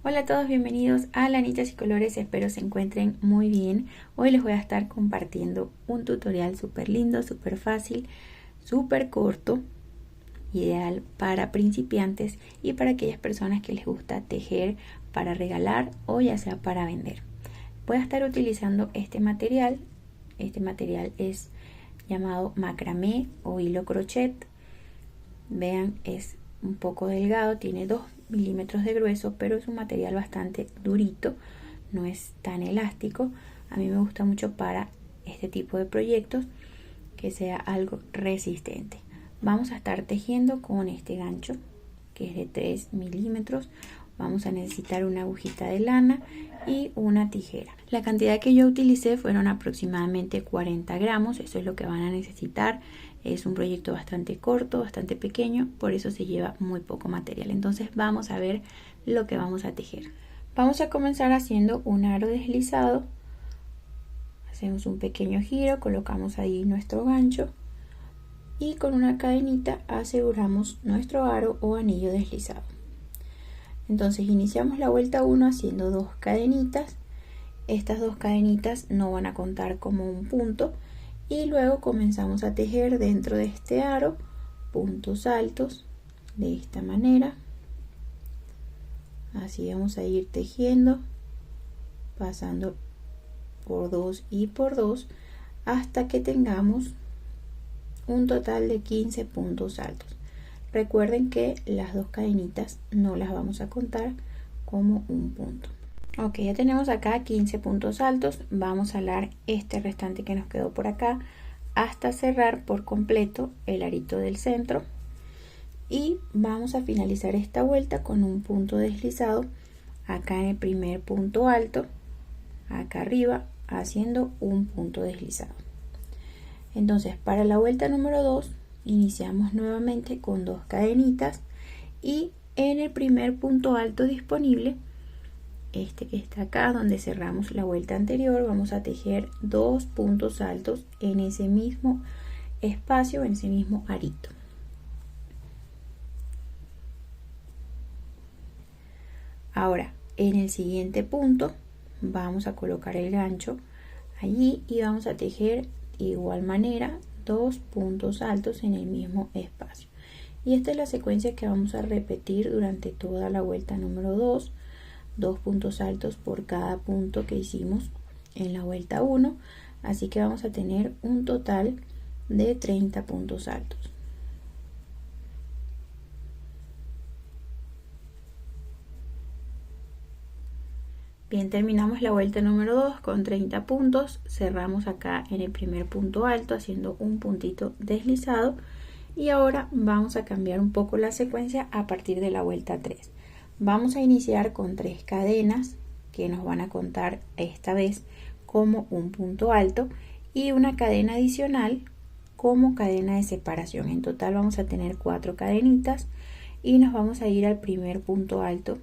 Hola a todos, bienvenidos a Lanitas y Colores, espero se encuentren muy bien. Hoy les voy a estar compartiendo un tutorial súper lindo, súper fácil, súper corto, ideal para principiantes y para aquellas personas que les gusta tejer para regalar o ya sea para vender. Voy a estar utilizando este material es llamado macramé o hilo crochet. Vean, es un poco delgado, tiene 2 milímetros de grueso, pero es un material bastante durito, no es tan elástico. A mí me gusta mucho para este tipo de proyectos que sea algo resistente. Vamos a estar tejiendo con este gancho que es de 3 milímetros. Vamos a necesitar una agujita de lana y una tijera. La cantidad que yo utilicé fueron aproximadamente 40 gramos, eso es lo que van a necesitar. Es un proyecto bastante corto, bastante pequeño, por eso se lleva muy poco material. Entonces vamos a ver lo que vamos a tejer. Vamos a comenzar haciendo un aro deslizado. Hacemos un pequeño giro, colocamos ahí nuestro gancho y con una cadenita aseguramos nuestro aro o anillo deslizado. Entonces iniciamos la vuelta 1 haciendo 2 cadenitas. Estas 2 cadenitas no van a contar como un punto. Y luego comenzamos a tejer dentro de este aro puntos altos de esta manera. Así vamos a ir tejiendo, pasando por 2 y por 2 hasta que tengamos un total de 15 puntos altos. Recuerden que las 2 cadenitas no las vamos a contar como un punto. Ok, ya tenemos acá 15 puntos altos. Vamos a alar este restante que nos quedó por acá hasta cerrar por completo el arito del centro. Y vamos a finalizar esta vuelta con un punto deslizado acá en el primer punto alto, acá arriba, haciendo un punto deslizado. Entonces, para la vuelta número 2, iniciamos nuevamente con 2 cadenitas y en el primer punto alto disponible, este que está acá donde cerramos la vuelta anterior, vamos a tejer 2 puntos altos en ese mismo espacio, en ese mismo arito. Ahora en el siguiente punto vamos a colocar el gancho allí y vamos a tejer de igual manera 2 puntos altos en el mismo espacio. Y esta es la secuencia que vamos a repetir durante toda la vuelta número 2. 2 puntos altos por cada punto que hicimos en la vuelta 1, así que vamos a tener un total de 30 puntos altos. Bien, terminamos la vuelta número 2 con 30 puntos, cerramos acá en el primer punto alto haciendo un puntito deslizado y ahora vamos a cambiar un poco la secuencia a partir de la vuelta 3. Vamos a iniciar con 3 cadenas que nos van a contar esta vez como un punto alto y una cadena adicional como cadena de separación. En total vamos a tener 4 cadenitas y nos vamos a ir al primer punto alto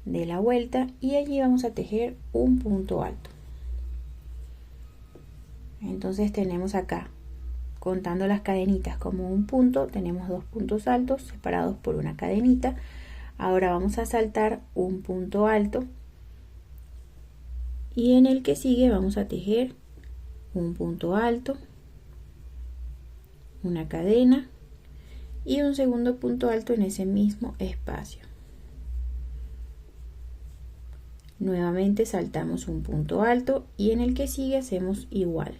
de la vuelta y allí vamos a tejer un punto alto. Entonces tenemos acá, contando las cadenitas como un punto, tenemos 2 puntos altos separados por una cadenita. Ahora vamos a saltar un punto alto y en el que sigue vamos a tejer un punto alto, una cadena y un segundo punto alto en ese mismo espacio. Nuevamente saltamos un punto alto y en el que sigue hacemos igual,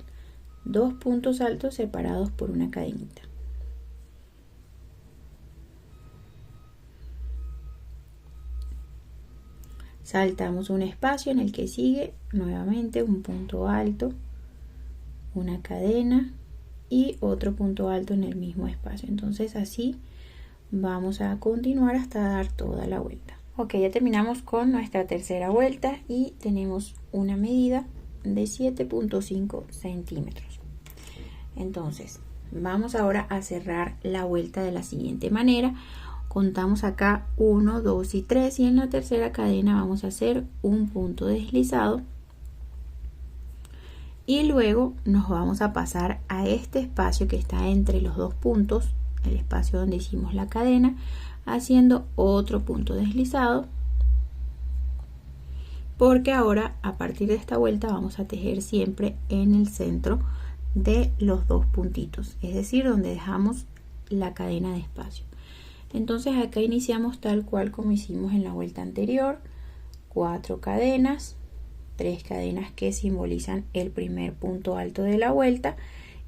2 puntos altos separados por una cadenita. Saltamos un espacio en el que sigue nuevamente un punto alto, una cadena y otro punto alto en el mismo espacio. Entonces así vamos a continuar hasta dar toda la vuelta. Ok, ya terminamos con nuestra tercera vuelta y tenemos una medida de 7.5 centímetros. Entonces vamos ahora a cerrar la vuelta de la siguiente manera. Contamos acá 1, 2 y 3 y en la tercera cadena vamos a hacer un punto deslizado y luego nos vamos a pasar a este espacio que está entre los 2 puntos, el espacio donde hicimos la cadena, haciendo otro punto deslizado porque ahora a partir de esta vuelta vamos a tejer siempre en el centro de los dos puntitos, es decir, donde dejamos la cadena de espacio. Entonces acá iniciamos tal cual como hicimos en la vuelta anterior, 4 cadenas, 3 cadenas que simbolizan el primer punto alto de la vuelta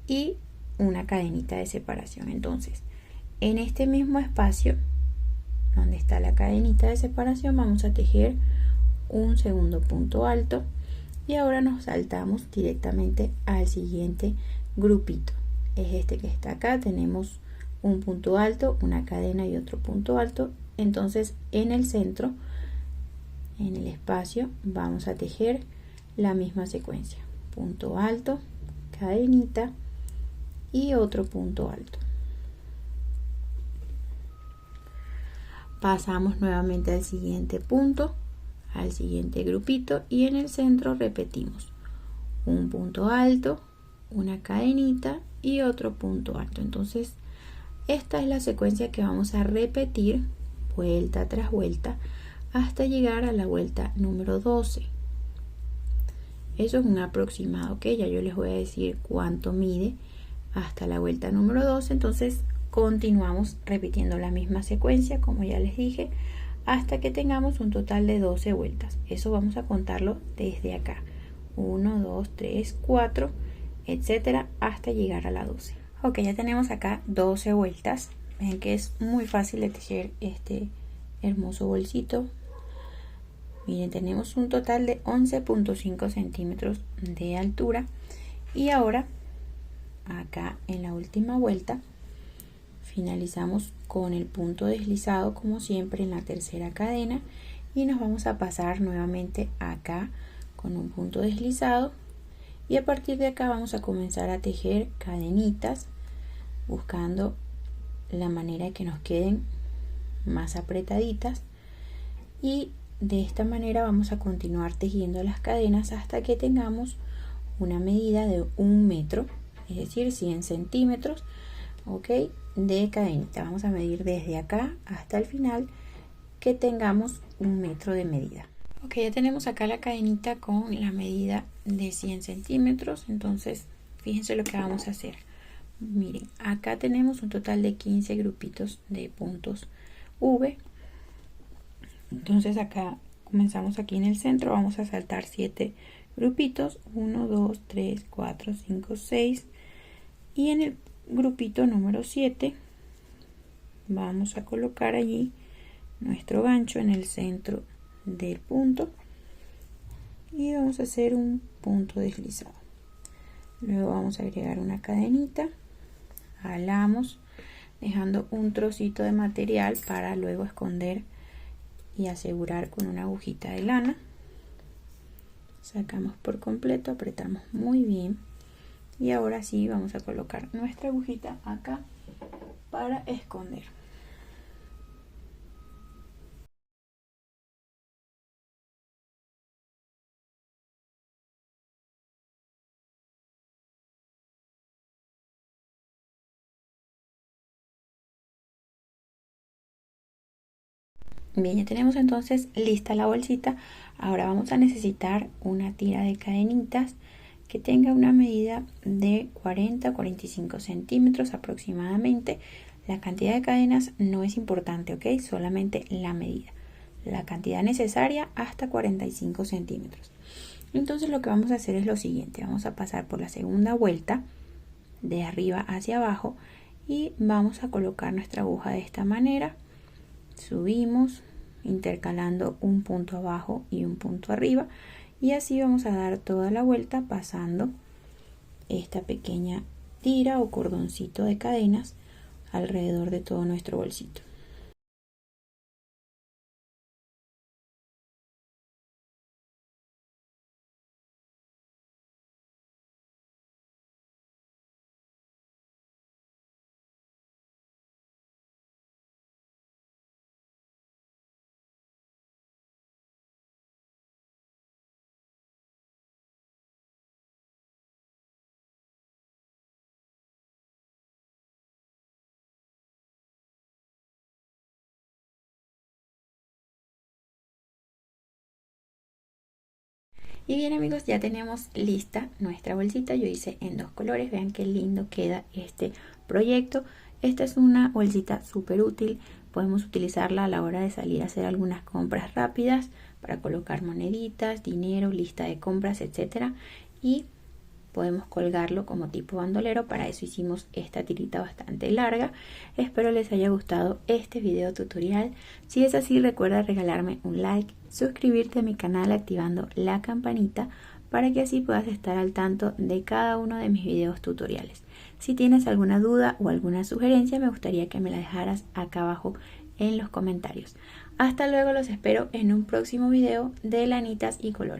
y una cadenita de separación. Entonces en este mismo espacio donde está la cadenita de separación vamos a tejer un segundo punto alto y ahora nos saltamos directamente al siguiente grupito. Es este que está acá, tenemos un punto alto, una cadena y otro punto alto. Entonces en el centro, en el espacio, vamos a tejer la misma secuencia: punto alto, cadenita y otro punto alto. Pasamos nuevamente al siguiente punto, al siguiente grupito, y en el centro repetimos un punto alto, una cadenita y otro punto alto. Entonces esta es la secuencia que vamos a repetir vuelta tras vuelta hasta llegar a la vuelta número 12. Eso es un aproximado, ¿ok? Ya yo les voy a decir cuánto mide hasta la vuelta número 12. Entonces continuamos repitiendo la misma secuencia, como ya les dije, hasta que tengamos un total de 12 vueltas. Eso vamos a contarlo desde acá: 1, 2, 3, 4, etcétera, hasta llegar a la 12. Ok, ya tenemos acá 12 vueltas. Ven que es muy fácil de tejer este hermoso bolsito. Miren, tenemos un total de 11.5 centímetros de altura. Y ahora, acá en la última vuelta, finalizamos con el punto deslizado, como siempre, en la tercera cadena. Y nos vamos a pasar nuevamente acá con un punto deslizado. Y a partir de acá vamos a comenzar a tejer cadenitas, buscando la manera de que nos queden más apretaditas, y de esta manera vamos a continuar tejiendo las cadenas hasta que tengamos una medida de 1 metro, es decir, 100 centímetros, ok, de cadenita. Vamos a medir desde acá hasta el final que tengamos 1 metro de medida. Ok, ya tenemos acá la cadenita con la medida de 100 centímetros. Entonces fíjense lo que vamos a hacer. Miren, acá tenemos un total de 15 grupitos de puntos V. Entonces acá comenzamos aquí en el centro, vamos a saltar 7 grupitos: 1, 2, 3, 4, 5, 6, y en el grupito número 7 vamos a colocar allí nuestro gancho en el centro del punto y vamos a hacer un punto deslizado. Luego vamos a agregar una cadenita, jalamos dejando un trocito de material para luego esconder y asegurar con una agujita de lana. Sacamos por completo, apretamos muy bien y ahora sí vamos a colocar nuestra agujita acá para esconder. Bien, ya tenemos entonces lista la bolsita. Ahora vamos a necesitar una tira de cadenitas que tenga una medida de 40-45 centímetros aproximadamente. La cantidad de cadenas no es importante, ok, solamente la medida, la cantidad necesaria hasta 45 centímetros. Entonces lo que vamos a hacer es lo siguiente: vamos a pasar por la segunda vuelta de arriba hacia abajo y vamos a colocar nuestra aguja de esta manera. Subimos intercalando un punto abajo y un punto arriba, y así vamos a dar toda la vuelta pasando esta pequeña tira o cordoncito de cadenas alrededor de todo nuestro bolsito. Y bien amigos, ya tenemos lista nuestra bolsita. Yo hice en 2 colores, vean qué lindo queda este proyecto. Esta es una bolsita súper útil, podemos utilizarla a la hora de salir a hacer algunas compras rápidas para colocar moneditas, dinero, lista de compras, etcétera. Y podemos colgarlo como tipo bandolero. Para eso hicimos esta tirita bastante larga. Espero les haya gustado este video tutorial. Si es así, recuerda regalarme un like, suscribirte a mi canal activando la campanita para que así puedas estar al tanto de cada uno de mis videos tutoriales. Si tienes alguna duda o alguna sugerencia, me gustaría que me la dejaras acá abajo en los comentarios. Hasta luego, los espero en un próximo video de Lanitas y Colores.